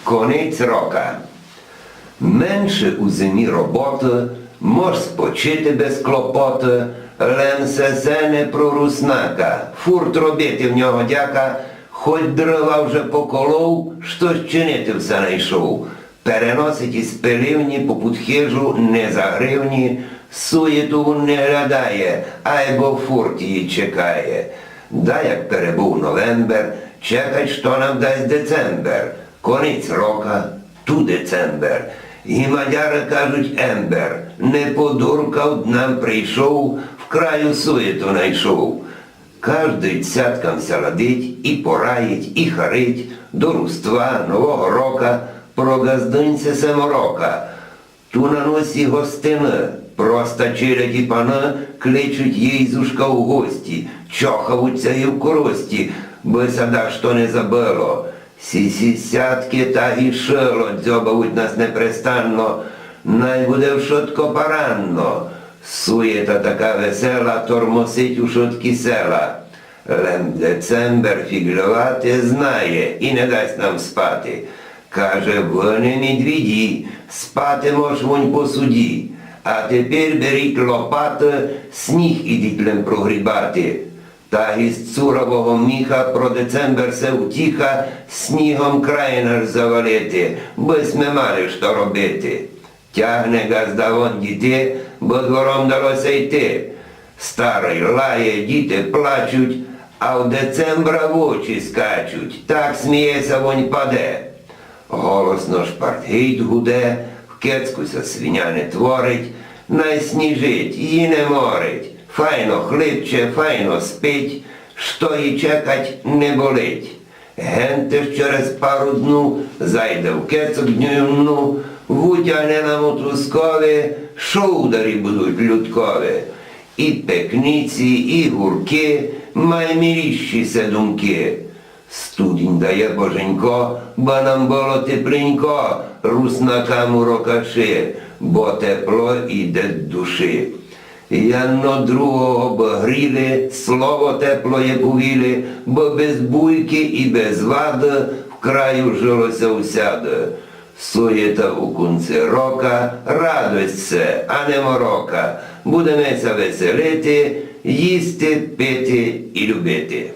Конець рока. Менше у зимі роботи, мож спочити без клопоти, лем се не про руснака, фурт робити в нього дяка, хоч дрова вже поколов, щось чинити все найшов. Переносить із пилівні попут хижу не за гривні, суєту не глядає, айбо фурт її чекає. Да як перебув новембер, чекать, що нам дасть децембер. Конець рока, ту децембер. І мадяри кажуть ембер, не подуркав нам прийшов, в краю суєту найшов. Кожний цяткамся ладить, і пораїть, і харить, до руства, нового рока, про газдинця семорока. Ту на носі гостини, проста челядь і пана, кличуть їй зушка у гості, чохавуться і в корості, би сада що не забило. Сі-сі-сятки та і шило дзьобавуть нас непрестанно, най буде в шутко поранно. Суєта така весела, тормосить у шутки села. Лем децембер фіглювати знає і не дасть нам спати. Каже, ви не медвіді, спати мож вонь по суді. А тепер беріть лопати, сніг ідіть лем прогрібати. Та із цурового міха про децембер се втіха, снігом край наш завалити, без ми мали що робити. Тягне газда вон діти, бо двором далося йти. Старий лає, діти плачуть, а в децембра в очі скачуть, так сміється вонь паде. Голосно шпартгейт гуде, в кецкуся свиня не творить, найсніжить, її не морить. Файно хлипче, файно спить, що і чекать не болить. Генте ж через пару дну зайде в кецок днювну, вутягне на мотузкові, шударі будуть людкові. І пекниці, і гурки, майміріші се думки. Студінь дає боженько, бо нам було тепленько, руснакам урокачи, бо тепло іде з душі. Яно другого обгріли, слово теплоє повіли, бо без буйки і без вади в краю жилося усяде. Суєта у кінці рока, радость це, а не морока. Будемеся веселити, їсти, пити і любити.